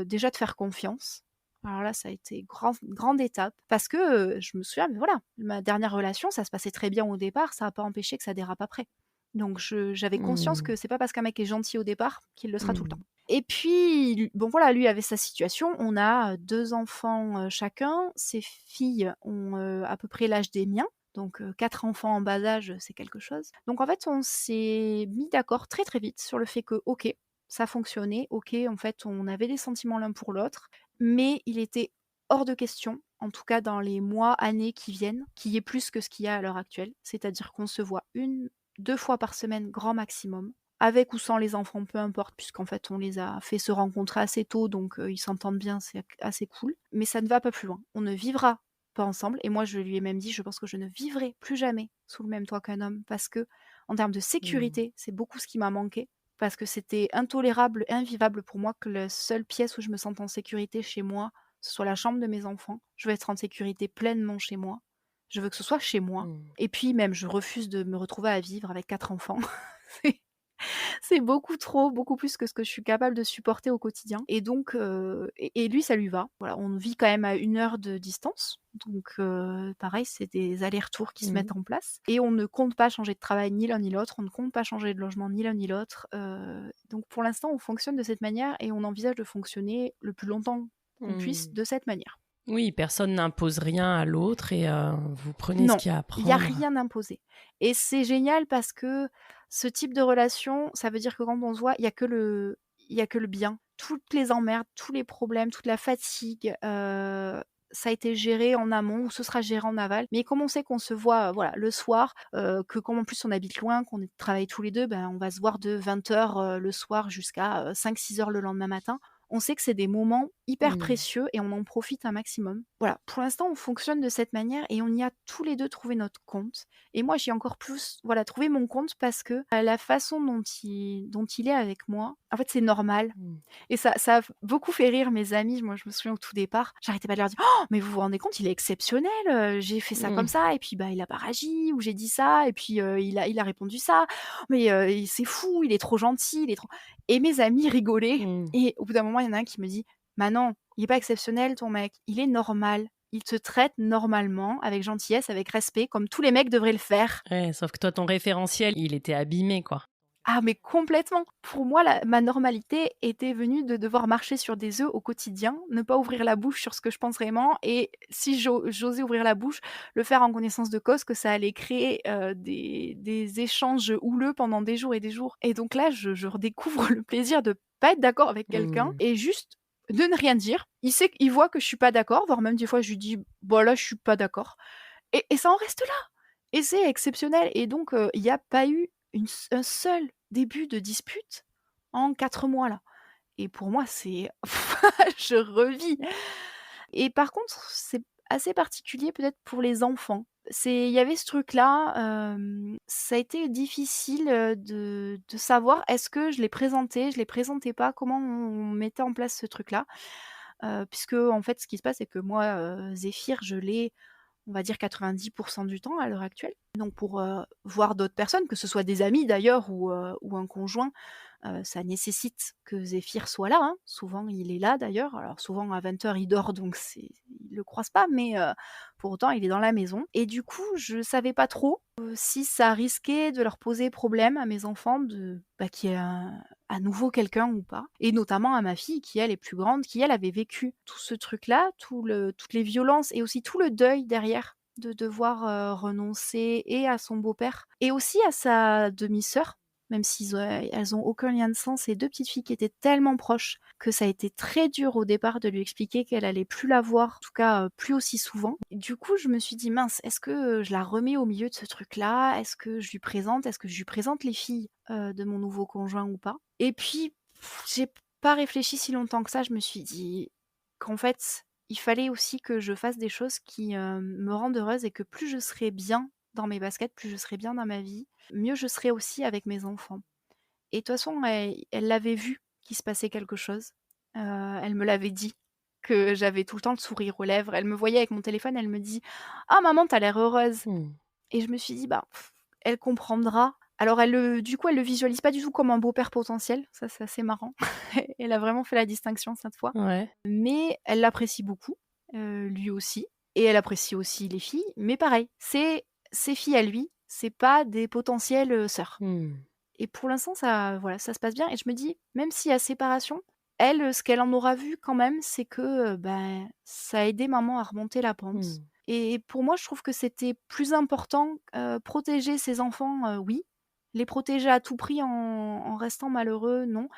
déjà de faire confiance. Alors là, ça a été grande étape. Parce que je me souviens, mais voilà, ma dernière relation, ça se passait très bien au départ, ça n'a pas empêché que ça dérape après. Donc j'avais conscience que c'est pas parce qu'un mec est gentil au départ qu'il le sera tout le temps. Et puis, bon voilà, lui avait sa situation. On a 2 enfants chacun. Ses filles ont à peu près l'âge des miens. Donc 4 enfants en bas âge, c'est quelque chose. Donc en fait, on s'est mis d'accord très très vite sur le fait que, ok, ça fonctionnait, ok, en fait, on avait des sentiments l'un pour l'autre, mais il était hors de question, en tout cas dans les mois, années qui viennent, qu'il y ait plus que ce qu'il y a à l'heure actuelle. C'est-à-dire qu'on se voit 1-2 fois par semaine, grand maximum, avec ou sans les enfants, peu importe, puisqu'en fait, on les a fait se rencontrer assez tôt, donc ils s'entendent bien, c'est assez cool. Mais ça ne va pas plus loin. On ne vivra pas ensemble. Et moi, je lui ai même dit, je pense que je ne vivrai plus jamais sous le même toit qu'un homme, parce que en termes de Mmh. sécurité, c'est beaucoup ce qui m'a manqué. Parce que c'était intolérable et invivable pour moi que la seule pièce où je me sente en sécurité chez moi, ce soit la chambre de mes enfants. Je veux être en sécurité pleinement chez moi. Je veux que ce soit chez moi. Mmh. Et puis même, je refuse de me retrouver à vivre avec 4 enfants. C'est c'est beaucoup trop, beaucoup plus que ce que je suis capable de supporter au quotidien. Et donc et lui, ça lui va. Voilà, on vit quand même à 1 heure de distance. Donc pareil, c'est des allers-retours qui se Mmh. mettent en place et on ne compte pas changer de travail ni l'un ni l'autre, on ne compte pas changer de logement ni l'un ni l'autre, donc pour l'instant, on fonctionne de cette manière et on envisage de fonctionner le plus longtemps qu'on puisse Mmh. de cette manière. Oui, personne n'impose rien à l'autre et vous prenez ce Non, qu'il y a à il y a prendre. rien d'imposé et c'est génial parce que ce type de relation, ça veut dire que quand on se voit, il y a que le bien. Toutes les emmerdes, tous les problèmes, toute la fatigue, ça a été géré en amont ou ce sera géré en aval. Mais comme on sait qu'on se voit, voilà, le soir, que comme en plus on habite loin, qu'on travaille tous les 2, ben, on va se voir de 20h, le soir jusqu'à, 5-6 heures le lendemain matin. On sait que c'est des moments hyper Mmh. précieux et on en profite un maximum. Voilà, pour l'instant, on fonctionne de cette manière et on y a tous les 2 trouvé notre compte. Et moi, j'ai encore plus, voilà, trouvé mon compte parce que, la façon dont il est avec moi, en fait, c'est normal. Mmh. Et ça a beaucoup fait rire mes amis. Moi, je me souviens au tout départ, j'arrêtais pas de leur dire: «Oh, mais vous vous rendez compte, il est exceptionnel, j'ai fait ça comme Mmh. ça et puis, bah, il a pas réagi» ou «J'ai dit ça et puis, il a répondu ça. Mais, c'est fou, il est trop gentil, il est trop» et mes amis rigolaient Mmh. et au bout d'un moment, il y en a un qui me dit: «Manon, il est pas exceptionnel ton mec, il est normal. Il te traite normalement, avec gentillesse, avec respect, comme tous les mecs devraient le faire». Ouais, sauf que toi, ton référentiel, il était abîmé, quoi. Ah mais complètement! Pour moi, ma normalité était venue de devoir marcher sur des œufs au quotidien, ne pas ouvrir la bouche sur ce que je pense vraiment et si j'osais ouvrir la bouche, le faire en connaissance de cause, que ça allait créer, des échanges houleux pendant des jours et des jours et donc là, je redécouvre le plaisir de pas être d'accord avec quelqu'un Mmh. et juste de ne rien dire. Il voit que je suis pas d'accord, voire même des fois je lui dis: «Bah là, je suis pas d'accord» et ça en reste là et c'est exceptionnel et donc il y a pas eu un seul début de dispute en 4 mois là et pour moi c'est je revis et par contre, c'est assez particulier peut-être pour les enfants. Il y avait ce truc-là, ça a été difficile, de savoir est-ce que je les présentais, je les présentais pas? Comment on mettait en place ce truc-là? Puisque en fait, ce qui se passe, c'est que moi, Zéphyr, je l'ai on va dire 90 du temps à l'heure actuelle. Donc pour, voir d'autres personnes, que ce soit des amis d'ailleurs ou un conjoint, ça nécessite que Zéphyr soit là, hein. Souvent il est là d'ailleurs, alors souvent à 20h il dort donc il le croise pas, mais pour autant il est dans la maison et du coup je savais pas trop, si ça risquait de leur poser problème à mes enfants qu'il y ait à nouveau quelqu'un ou pas et notamment à ma fille qui elle est plus grande, qui elle avait vécu tout ce truc-là, toutes les violences et aussi tout le deuil derrière de devoir, renoncer et à son beau-père et aussi à sa demi-sœur, même elles ont aucun lien de sang. C'est 2 petites filles qui étaient tellement proches que ça a été très dur au départ de lui expliquer qu'elle allait plus la voir, en tout cas, plus aussi souvent. Et du coup, je me suis dit: «Mince, est-ce que, je la remets au milieu de ce truc-là? Est-ce que je lui présente? Est-ce que je lui présente les filles, de mon nouveau conjoint ou pas?» Et puis, j'ai pas réfléchi si longtemps que ça. Je me suis dit qu'en fait, il fallait aussi que je fasse des choses qui, me rendent heureuse et que plus je serai bien dans mes baskets, plus je serai bien dans ma vie, mieux je serai aussi avec mes enfants. Et de toute façon, elle l'avait vu qu'il se passait quelque chose. Elle me l'avait dit, que j'avais tout le temps le sourire aux lèvres. Elle me voyait avec mon téléphone, elle me dit: «Ah maman, tu as l'air heureuse» Mmh. et je me suis dit: «Bah, elle comprendra». Alors du coup, elle le visualise pas du tout comme un beau-père potentiel, ça c'est assez marrant. Elle a vraiment fait la distinction cette fois. Ouais. Mais elle l'apprécie beaucoup, lui aussi et elle apprécie aussi les filles, mais pareil, c'est ses filles à lui, c'est pas des potentielles, sœurs. Mmh. Et pour l'instant, ça voilà, ça se passe bien et je me dis: «Même s'il y a séparation, elle, ce qu'elle en aura vu quand même, c'est que, ça a aidé maman à remonter la pente» Mmh. et pour moi, je trouve que c'était plus important, protéger ses enfants, oui, les protéger à tout prix en restant malheureux, non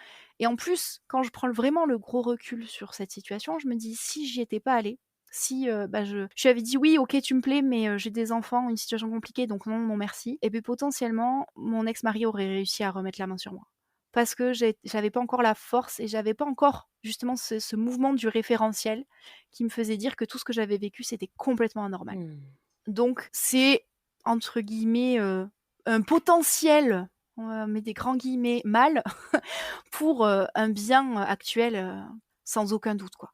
et en plus, quand je prends vraiment le gros recul sur cette situation, je me dis: «Si j'y étais pas allée, si, je lui avais dit: «Oui, OK, tu me plais, mais j'ai des enfants, une situation compliquée, donc non, non merci» et beh, potentiellement, mon ex-mari aurait réussi à remettre la main sur moi. parce que j'avais pas encore la force et j'avais pas encore justement ce mouvement du référentiel qui me faisait dire que tout ce que j'avais vécu, c'était complètement anormal. Mmh. Donc c'est, entre guillemets, un potentiel, on met des grands guillemets, «mal» pour, un bien actuel, sans aucun doute, quoi.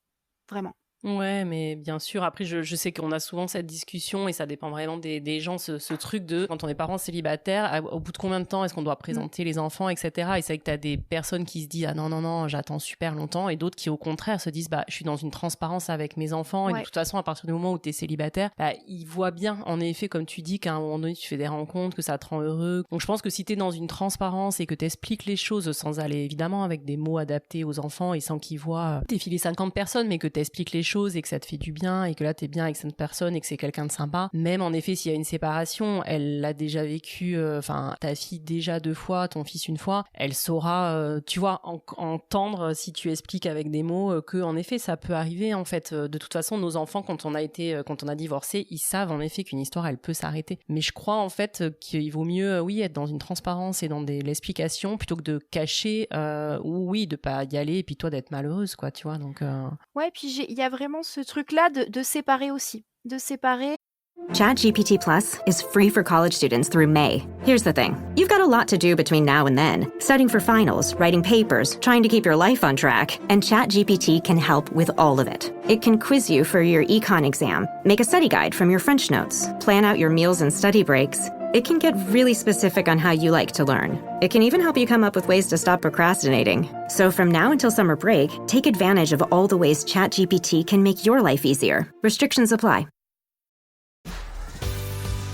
Vraiment. Ouais, mais bien sûr, après, je sais qu'on a souvent cette discussion et ça dépend vraiment des gens, ce truc de quand on est parent célibataire, au bout de combien de temps est-ce qu'on doit présenter les enfants, etc. Et c'est vrai que tu as des personnes qui se disent ah non, non, non, j'attends super longtemps et d'autres qui, au contraire, se disent bah, je suis dans une transparence avec mes enfants et de Ouais. toute façon, à partir du moment où tu es célibataire, bah, ils voient bien, en effet, comme tu dis, qu'à un moment donné, tu fais des rencontres, que ça te rend heureux. Donc, je pense que si tu es dans une transparence et que tu expliques les choses sans aller évidemment avec des mots adaptés aux enfants et sans qu'ils voient défiler 50 personnes, mais que tu expliques les choses et que ça te fait du bien et que là t'es bien avec cette personne et que c'est quelqu'un de sympa, même en effet s'il y a une séparation, elle l'a déjà vécu, enfin ta fille déjà 2 fois, ton fils une fois, elle saura, tu vois, entendre si tu expliques avec des mots que en effet ça peut arriver en fait. De toute façon nos enfants quand on a divorcé, ils savent en effet qu'une histoire elle peut s'arrêter. Mais je crois en fait qu'il vaut mieux oui être dans une transparence et dans l'explication plutôt que de cacher ou oui de pas y aller et puis toi d'être malheureuse quoi, tu vois, donc Ouais, puis il y a vraiment ce truc-là de séparer aussi. De séparer. ChatGPT Plus is free for college students through May. Here's the thing. You've got a lot to do between now and then. Studying for finals, writing papers, trying to keep your life on track. And ChatGPT can help with all of it. It can quiz you for your econ exam, make a study guide from your French notes, plan out your meals and study breaks. It can get really specific on how you like to learn. It can even help you come up with ways to stop procrastinating. So from now until summer break, take advantage of all the ways ChatGPT can make your life easier. Restrictions apply.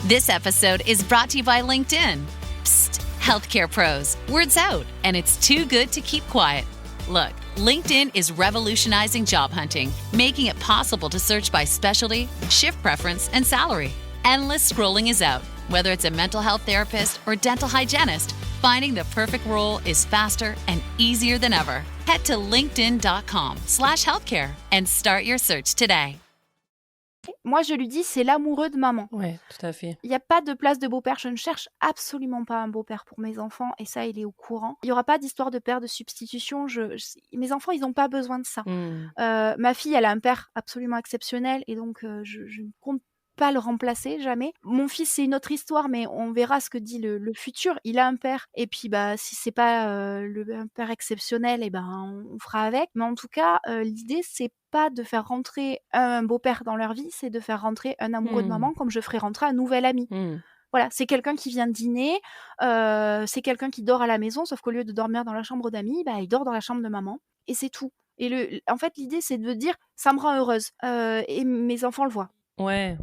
This episode is brought to you by LinkedIn. Psst, healthcare pros, word's out, and it's too good to keep quiet. Look, LinkedIn is revolutionizing job hunting, making it possible to search by specialty, shift preference, and salary. Endless scrolling is out. Whether it's a mental health therapist or dental hygienist, finding the perfect role is faster and easier than ever. Head to linkedin.com/healthcare and start your search today. Moi, je lui dis, c'est l'amoureux de maman. ouais, tout à fait. Il n'y a pas de place de beau-père. Je ne cherche absolument pas un beau-père pour mes enfants et ça, il est au courant. Il n'y aura pas d'histoire de père de substitution. Mes enfants, ils n'ont pas besoin de ça. Mmh. Ma fille, elle a un père absolument exceptionnel et donc je ne compte pas le remplacer, jamais. Mon fils, c'est une autre histoire, mais on verra ce que dit le futur. Il a un père et puis bah si c'est pas un père exceptionnel, et ben on fera avec. Mais en tout cas, l'idée c'est pas de faire rentrer un beau-père dans leur vie, c'est de faire rentrer un amoureux de maman comme je ferais rentrer un nouvel ami. Mmh. Voilà, c'est quelqu'un qui vient dîner, c'est quelqu'un qui dort à la maison, sauf qu'au lieu de dormir dans la chambre d'amis, bah, il dort dans la chambre de maman et c'est tout. Et en fait, l'idée, c'est de dire: «Ça me rend heureuse», et mes enfants le voient. Ouais,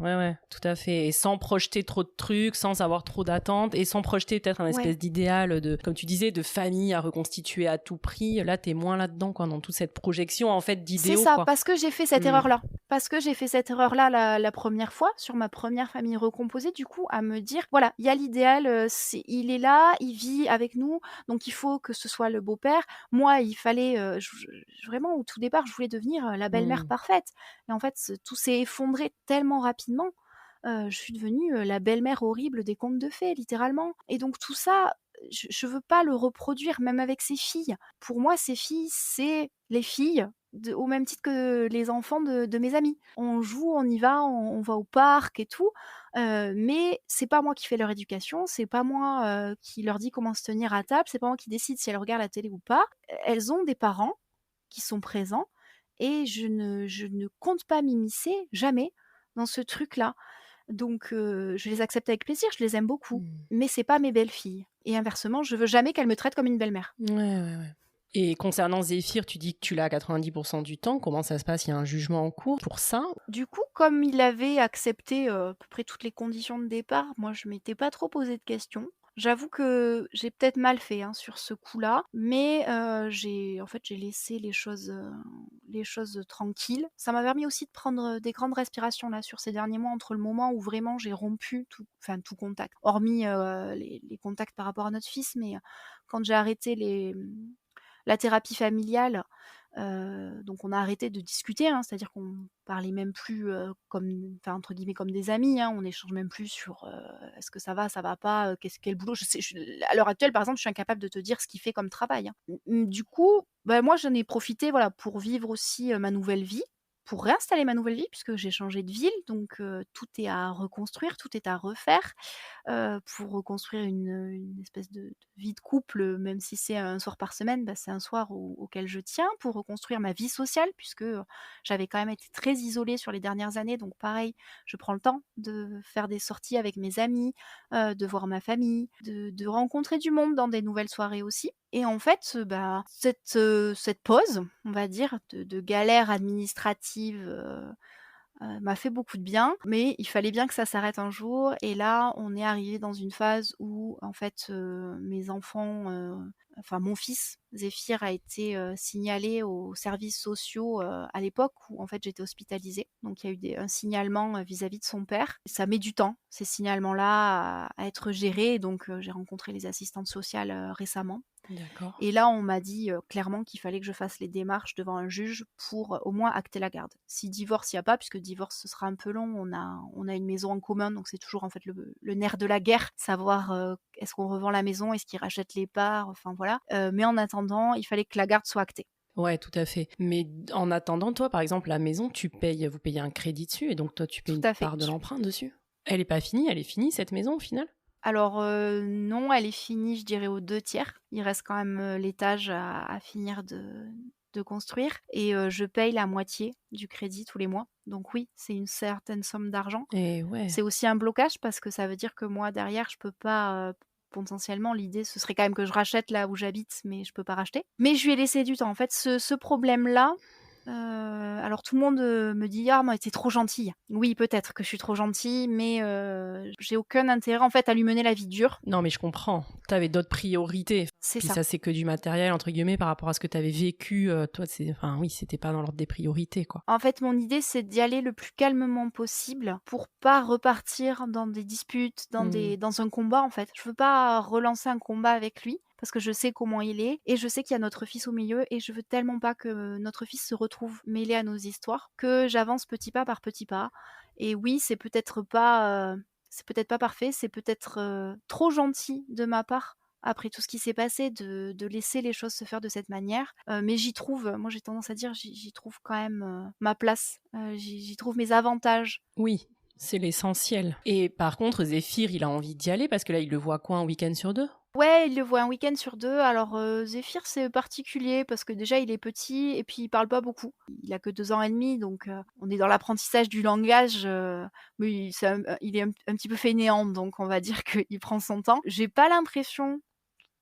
tout à fait. Et sans projeter trop de trucs, sans avoir trop d'attentes, et sans projeter peut-être un espèce Ouais. d'idéal de, comme tu disais, de famille à reconstituer à tout prix. Là, t'es moins là-dedans, quoi, dans toute cette projection, en fait, d'idéaux, C'est ça, quoi. parce que j'ai fait cette erreur-là. Parce que j'ai fait cette erreur-là la première fois, sur ma première famille recomposée, du coup, à me dire: «Voilà, il y a l'idéal, il est là, il vit avec nous, donc il faut que ce soit le beau-père». Moi, il fallait, vraiment, au tout départ, je voulais devenir, la belle-mère parfaite et en fait, tout s'est effondré tellement rapidement. Je suis devenue, la belle-mère horrible des contes de fées, littéralement et donc tout ça, je veux pas le reproduire, même avec ses filles. Pour moi, ces filles, c'est les filles au même titre que les enfants de mes amis. On joue, on y va, on va au parc et tout, mais c'est pas moi qui fais leur éducation, c'est pas moi, qui leur dit comment se tenir à table, c'est pas moi qui décide si elles regardent la télé ou pas. Elles ont des parents qui sont présents et je ne compte pas m'immiscer, jamais, dans ce truc-là. Donc je les accepte avec plaisir, je les aime beaucoup, mais c'est pas mes belles-filles et inversement, je veux jamais qu'elles me traitent comme une belle-mère. Ouais. Et concernant Zéphyr, tu dis que tu l'as à 90% du temps. Comment ça se passe? Il y a un jugement en cours pour ça? Du coup, comme il avait accepté, à peu près toutes les conditions de départ, moi je m'étais pas trop posé de questions. J'avoue que j'ai peut-être mal fait, hein, sur ce coup-là, mais j'ai laissé les choses tranquilles. Ça m'a permis aussi de prendre, des grandes respirations là sur ces derniers mois, entre le moment où vraiment j'ai rompu tout contact, hormis, les contacts par rapport à notre fils, mais quand j'ai arrêté la thérapie familiale, Donc on a arrêté de discuter, hein, c'est-à-dire qu'on parlait même plus entre guillemets comme des amis, hein, on n'échange même plus sur est-ce que ça va pas, quel boulot. À l'heure actuelle, par exemple, je suis incapable de te dire ce qu'il fait comme travail, hein. Du coup, bah, moi j'en ai profité voilà, pour vivre aussi ma nouvelle vie, pour réinstaller ma nouvelle vie, puisque j'ai changé de ville, donc tout est à reconstruire, tout est à refaire. Pour reconstruire une espèce de vie de couple, même si c'est un soir par semaine, bah, c'est un soir auquel je tiens. Pour reconstruire ma vie sociale puisque, j'avais quand même été très isolée sur les dernières années, donc pareil, je prends le temps de faire des sorties avec mes amis, de voir ma famille, de rencontrer du monde dans des nouvelles soirées aussi. Et en fait, bah, cette pause, on va dire, de galère administrative, m'a fait beaucoup de bien, mais il fallait bien que ça s'arrête un jour et là, on est arrivé dans une phase où en fait, mes enfants, enfin mon fils Zéphyr a été, signalé aux services sociaux, à l'époque où en fait j'étais hospitalisée. Donc il y a eu un signalement, vis-à-vis de son père. Ça met du temps, ces signalements-là à être gérés, donc j'ai rencontré les assistantes sociales, récemment. D'accord. Et là, on m'a dit clairement qu'il fallait que je fasse les démarches devant un juge pour au moins acter la garde. Si divorce, il n'y a pas, puisque divorce, ce sera un peu long. On a une maison en commun, donc c'est toujours en fait le nerf de la guerre, savoir est-ce qu'on revend la maison, est-ce qu'il rachète les parts, enfin voilà. Mais en attendant, il fallait que la garde soit actée. Ouais, tout à fait. Mais en attendant, toi, par exemple, la maison, vous payez un crédit dessus et donc toi, tu payes Tout une à fait. part de l'emprunt dessus. Elle est pas finie, elle est finie cette maison au final? Alors non, elle est finie, je dirais aux 2/3. Il reste quand même, l'étage à finir de construire et je paye la moitié du crédit tous les mois. Donc oui, c'est une certaine somme d'argent. Et ouais. C'est aussi un blocage parce que ça veut dire que moi derrière je peux pas, potentiellement l'idée ce serait quand même que je rachète là où j'habite, mais je peux pas racheter. Mais je lui ai laissé du temps. En fait ce problème-là, alors tout le monde, me dit: «Ah mais tu trop gentille». Oui, peut-être que je suis trop gentille, mais j'ai aucun intérêt en fait à lui mener la vie dure. Non, mais je comprends. T'avais d'autres priorités. C'est Puis ça. ça, c'est que du matériel, entre guillemets, par rapport à ce que t'avais vécu. Toi, enfin, oui, c'était pas dans l'ordre des priorités, quoi. En fait, mon idée, c'est d'y aller le plus calmement possible pour pas repartir dans des disputes, dans un combat, en fait. Je veux pas relancer un combat avec lui parce que je sais comment il est et je sais qu'il y a notre fils au milieu et je veux tellement pas que notre fils se retrouve mêlé à nos histoires que j'avance petit pas par petit pas. Et oui, c'est peut-être pas parfait, c'est peut-être trop gentil de ma part après tout ce qui s'est passé, de laisser les choses se faire de cette manière. Mais moi j'ai tendance à dire, j'y trouve quand même ma place, j'y trouve mes avantages. Oui, c'est l'essentiel. Et par contre, Zéphyr, il a envie d'y aller parce que là, il le voit quoi, un week-end sur deux? Ouais, il le voit un week-end sur 2. Alors Zéphyr, c'est particulier parce que déjà il est petit et puis il parle pas beaucoup. Il a que 2 ans et demi, donc on est dans l'apprentissage du langage, mais il est un petit peu fainéant, donc on va dire qu'il prend son temps. J'ai pas l'impression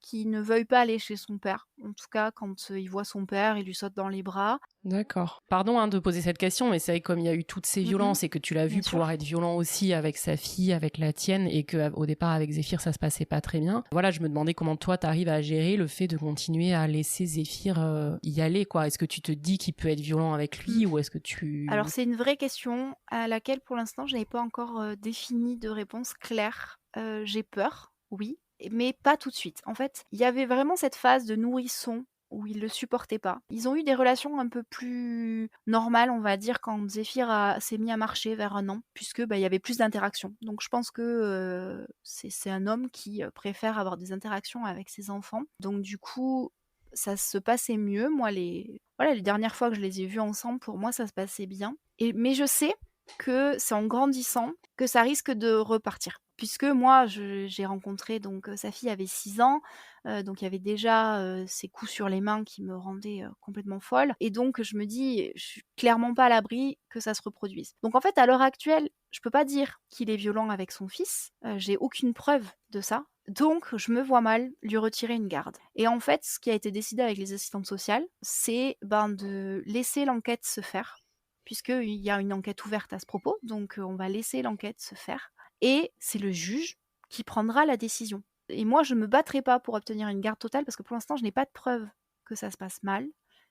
qui ne veuille pas aller chez son père. En tout cas, quand il voit son père, il lui saute dans les bras. D'accord. Pardon de poser cette question, mais c'est vrai que comme il y a eu toutes ces violences et que tu l'as vu Bien sûr. pouvoir être violent aussi avec sa fille, avec la tienne, et qu'au départ avec Zéphyr ça se passait pas très bien. Voilà, je me demandais comment toi t'arrives à gérer le fait de continuer à laisser Zéphyr y aller, quoi. Est-ce que tu te dis qu'il peut être violent avec lui ou est-ce que tu... Alors c'est une vraie question à laquelle pour l'instant je n'ai pas encore défini de réponse claire. J'ai peur, oui, mais pas tout de suite. En fait, il y avait vraiment cette phase de nourrisson où ils le supportaient pas. Ils ont eu des relations un peu plus normales, on va dire, quand Zéphyr s'est mis à marcher vers 1 an, puisque bah, il y avait plus d'interactions. Donc je pense que c'est un homme qui préfère avoir des interactions avec ses enfants. Donc du coup, ça se passait mieux. Moi, les dernières fois que je les ai vus ensemble, pour moi, ça se passait bien. Mais je sais que c'est en grandissant que ça risque de repartir. Puisque moi, j'ai rencontré, donc sa fille avait 6 ans, donc il y avait déjà ces coups sur les mains qui me rendaient complètement folle. Et donc je me dis, je suis clairement pas à l'abri que ça se reproduise. Donc en fait, à l'heure actuelle, je peux pas dire qu'il est violent avec son fils, j'ai aucune preuve de ça. Donc je me vois mal lui retirer une garde. Et en fait, ce qui a été décidé avec les assistantes sociales, c'est de laisser l'enquête se faire, puisqu'il y a une enquête ouverte à ce propos, donc on va laisser l'enquête se faire. Et c'est le juge qui prendra la décision. Et moi, je me battrai pas pour obtenir une garde totale parce que pour l'instant, je n'ai pas de preuve que ça se passe mal.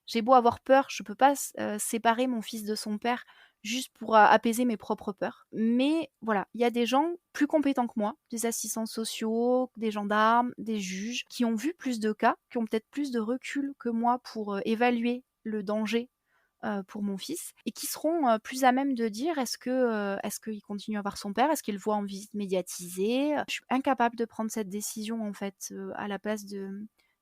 J'ai beau avoir peur, je peux pas séparer mon fils de son père juste pour apaiser mes propres peurs. Mais voilà, il y a des gens plus compétents que moi, des assistants sociaux, des gendarmes, des juges, qui ont vu plus de cas, qui ont peut-être plus de recul que moi pour évaluer le danger pour mon fils et qui seront plus à même de dire est-ce qu'il continue à voir son père, est-ce qu'il le voit en visite médiatisée. Je suis incapable de prendre cette décision en fait à la place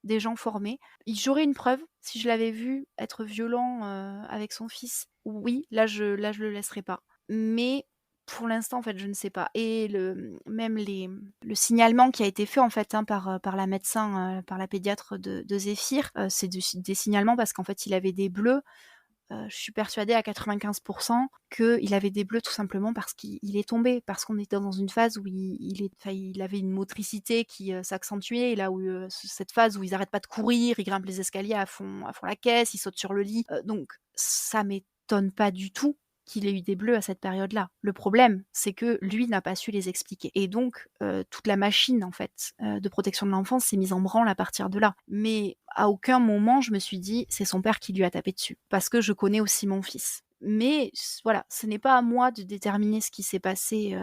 des gens formés. J'aurais une preuve si je l'avais vu être violent avec son fils. Oui, là je le laisserai pas. Mais pour l'instant, en fait, je ne sais pas. Et le signalement qui a été fait, en fait, hein, par la médecin, par la pédiatre de Zéphyr, c'est des signalements parce qu'en fait, il avait des bleus. Je suis persuadée à 95% qu'il avait des bleus tout simplement parce qu'il est tombé, parce qu'on était dans une phase où il avait une motricité qui s'accentuait, et là où cette phase où ils n'arrêtent pas de courir, ils grimpent les escaliers à fond la caisse, ils sautent sur le lit. Donc ça m'étonne pas du tout qu'il ait eu des bleus à cette période-là. Le problème, c'est que lui n'a pas su les expliquer. Et donc, toute la machine, en fait, de protection de l'enfance s'est mise en branle à partir de là. Mais à aucun moment, je me suis dit, c'est son père qui lui a tapé dessus. Parce que je connais aussi mon fils. Mais voilà, ce n'est pas à moi de déterminer ce qui s'est passé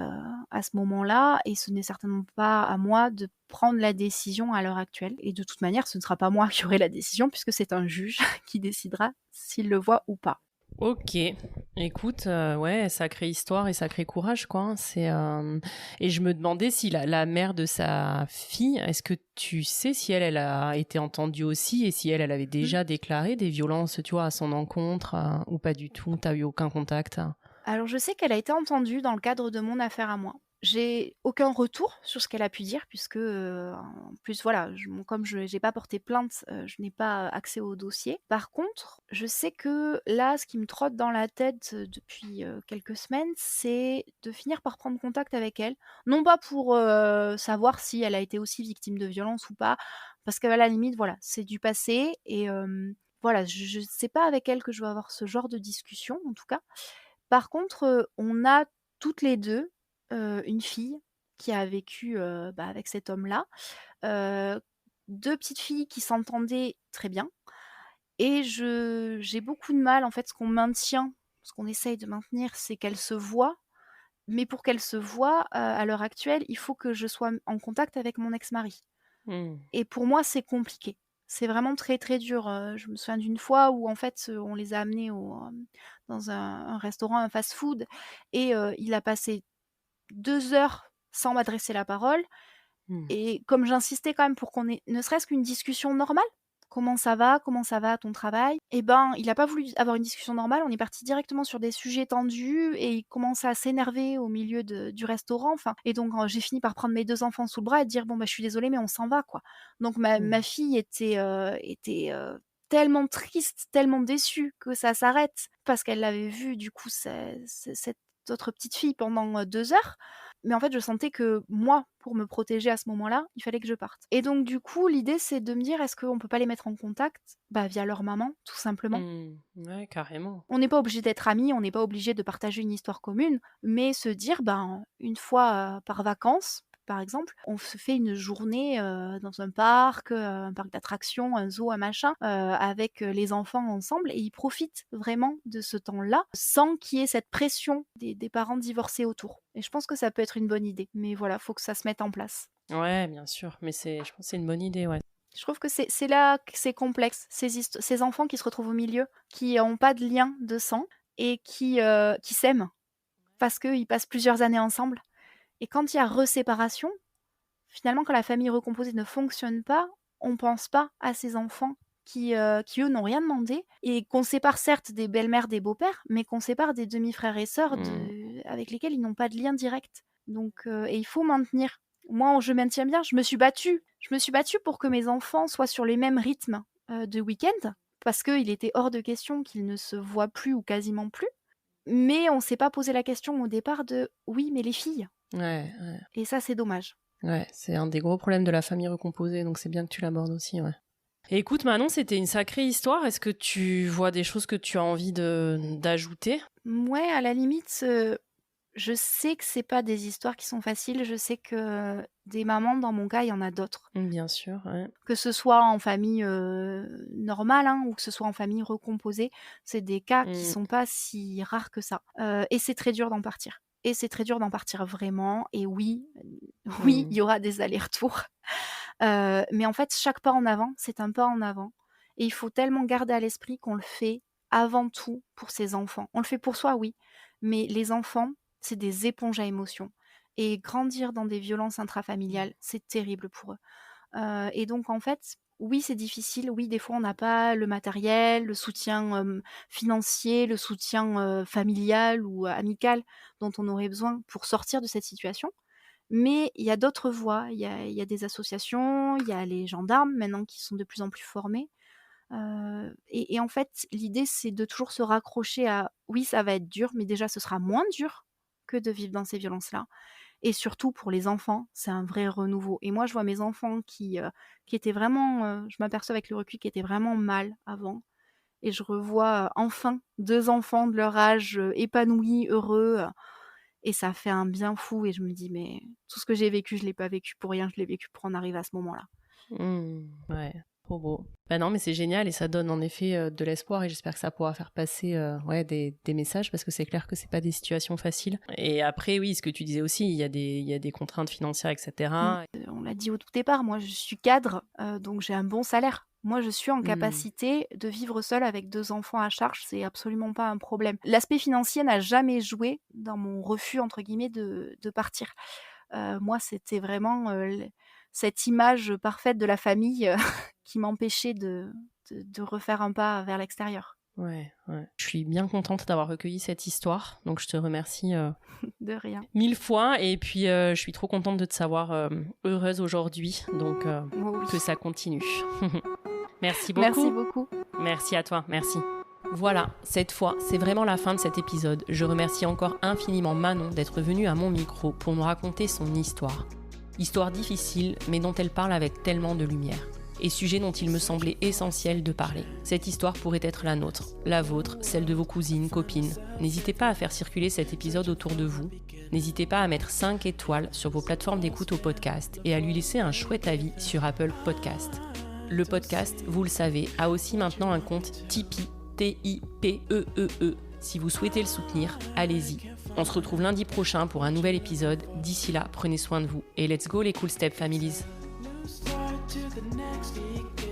à ce moment-là, et ce n'est certainement pas à moi de prendre la décision à l'heure actuelle. Et de toute manière, ce ne sera pas moi qui aurai la décision, puisque c'est un juge qui décidera s'il le voit ou pas. Ok, écoute, ouais, sacrée histoire et sacré courage, quoi. Et je me demandais si la mère de sa fille, est-ce que tu sais si elle a été entendue aussi et si elle avait déjà déclaré des violences, tu vois, à son encontre ou pas du tout? T'as eu aucun contact? Alors je sais qu'elle a été entendue dans le cadre de mon affaire à moi. J'ai aucun retour sur ce qu'elle a pu dire puisque, en plus voilà, comme je n'ai pas porté plainte, je n'ai pas accès au dossier. Par contre, je sais que là, ce qui me trotte dans la tête, depuis, quelques semaines, c'est de finir par prendre contact avec elle. Non pas pour, savoir si elle a été aussi victime de violence ou pas, parce qu'à la limite, voilà, c'est du passé et voilà, je sais pas avec elle que je vais avoir ce genre de discussion, en tout cas. Par contre, on a toutes les 2 une fille qui a vécu, avec cet homme-là. Heu, 2 petites filles qui s'entendaient très bien et j'ai beaucoup de mal, en fait, ce qu'on essaye de maintenir, c'est qu'elles se voient, mais pour qu'elles se voient, à l'heure actuelle, il faut que je sois en contact avec mon ex-mari. Hmm. Et pour moi, c'est compliqué. C'est vraiment très, très dur. Je me souviens d'une fois où en fait, on les a amenés dans un restaurant, un fast-food et il a passé 2 heures sans m'adresser la parole Hmm. et comme j'insistais quand même pour qu'on ait ne serait-ce qu'une discussion normale. «Comment ça va? Comment ça va ton travail?» Et ben, il a pas voulu avoir une discussion normale, on est parti directement sur des sujets tendus et il commençait à s'énerver au milieu du restaurant, enfin et donc j'ai fini par prendre mes 2 enfants sous le bras et dire: «Bon, bah, je suis désolée mais on s'en va, quoi». Donc ma fille était tellement triste, tellement déçue que ça s'arrête parce qu'elle avait vu du coup cette autre petite fille pendant, 2 heures. Mais en fait, je sentais que moi, pour me protéger à ce moment-là, il fallait que je parte. Et donc du coup, l'idée, c'est de me dire: «Est-ce qu'on peut pas les mettre en contact?» Bah, via leur maman, tout simplement. Ouais, carrément. On n'est pas obligé d'être amis, on n'est pas obligé de partager une histoire commune, mais se dire, ben, une fois, par vacances, par exemple, on se fait une journée, dans un parc d'attractions, un zoo, un machin, avec, les enfants ensemble et ils profitent vraiment de ce temps-là, sans qu'il y ait cette pression des parents divorcés autour. Et je pense que ça peut être une bonne idée, mais voilà, faut que ça se mette en place. Ouais, bien sûr, mais je pense que c'est une bonne idée, ouais. Je trouve que c'est là que c'est complexe, ces enfants qui se retrouvent au milieu, qui n'ont pas de lien de sang et qui s'aiment parce qu'ils passent plusieurs années ensemble et quand il y a reséparation, finalement, quand la famille recomposée ne fonctionne pas, on pense pas à ces enfants qui eux, n'ont rien demandé et qu'on sépare certes des belles-mères, des beaux-pères, mais qu'on sépare des demi-frères et sœurs avec lesquels ils n'ont pas de lien direct. Donc et il faut maintenir. Moi, je maintiens bien, je me suis battue. Je me suis battue pour que mes enfants soient sur les mêmes rythmes, de week-end, parce qu'il était hors de question qu'ils ne se voient plus ou quasiment plus. Mais on s'est pas posé la question au départ de: «Oui, mais les filles?» Ouais, ouais. Et ça, c'est dommage. Ouais, c'est un des gros problèmes de la famille recomposée, donc c'est bien que tu l'abordes aussi, ouais. Et écoute, Manon, c'était une sacrée histoire. Est-ce que tu vois des choses que tu as envie d'ajouter? Ouais, à la limite, je sais que c'est pas des histoires qui sont faciles. Je sais que des mamans, dans mon cas, il y en a d'autres. Bien sûr, ouais. Que ce soit en famille, normale, hein, ou que ce soit en famille recomposée, c'est des cas qui sont pas si rares que ça. Et c'est très dur d'en partir. Et c'est très dur d'en partir vraiment et oui, oui, il y aura des allers-retours. Mais en fait, chaque pas en avant, c'est un pas en avant Et il faut tellement garder à l'esprit qu'on le fait avant tout pour ses enfants. On le fait pour soi, oui, mais les enfants, c'est des éponges à émotions. Et grandir dans des violences intrafamiliales, c'est terrible pour eux. Et donc en fait, oui, c'est difficile. Oui, des fois, on n'a pas le matériel, le soutien financier, le soutien familial ou amical dont on aurait besoin pour sortir de cette situation. Mais il y a d'autres voies. Il y a des associations, il y a les gendarmes maintenant qui sont de plus en plus formés. Et en fait, l'idée, c'est de toujours se raccrocher à oui, ça va être dur, mais déjà, ce sera moins dur que de vivre dans ces violences-là. Et surtout pour les enfants, c'est un vrai renouveau. Et moi, je vois mes enfants qui étaient vraiment, je m'aperçois avec le recul, qui étaient vraiment mal avant. Et je revois enfin 2 enfants de leur âge épanouis, heureux. Et ça fait un bien fou. Et je me dis, mais tout ce que j'ai vécu, je ne l'ai pas vécu pour rien, je l'ai vécu pour en arriver à ce moment-là. Ouais, trop beau. Bah non, mais c'est génial et ça donne en effet de l'espoir et j'espère que ça pourra faire passer des messages parce que c'est clair que c'est pas des situations faciles. Et après, oui, ce que tu disais aussi, il y a des contraintes financières, etc. On l'a dit au tout départ, moi je suis cadre, donc j'ai un bon salaire. Moi, je suis en capacité de vivre seule avec 2 enfants à charge, c'est absolument pas un problème. L'aspect financier n'a jamais joué dans mon refus, entre guillemets, de partir. Moi, c'était vraiment cette image parfaite de la famille qui m'empêchait de refaire un pas vers l'extérieur. Ouais. Je suis bien contente d'avoir recueilli cette histoire, donc je te remercie De rien. 1000 fois et puis je suis trop contente de te savoir heureuse aujourd'hui, donc que ça continue. Merci beaucoup. Merci beaucoup. Merci à toi, merci. Voilà, cette fois, c'est vraiment la fin de cet épisode. Je remercie encore infiniment Manon d'être venue à mon micro pour nous raconter son histoire. Histoire difficile, mais dont elle parle avec tellement de lumière. Et sujet dont il me semblait essentiel de parler. Cette histoire pourrait être la nôtre, la vôtre, celle de vos cousines, copines. N'hésitez pas à faire circuler cet épisode autour de vous. N'hésitez pas à mettre 5 étoiles sur vos plateformes d'écoute au podcast et à lui laisser un chouette avis sur Apple Podcast. Le podcast, vous le savez, a aussi maintenant un compte Tipeee, T-I-P-E-E-E. Si vous souhaitez le soutenir, allez-y. On se retrouve lundi prochain pour un nouvel épisode. D'ici là, prenez soin de vous et let's go les Cool Step Families. To the next week.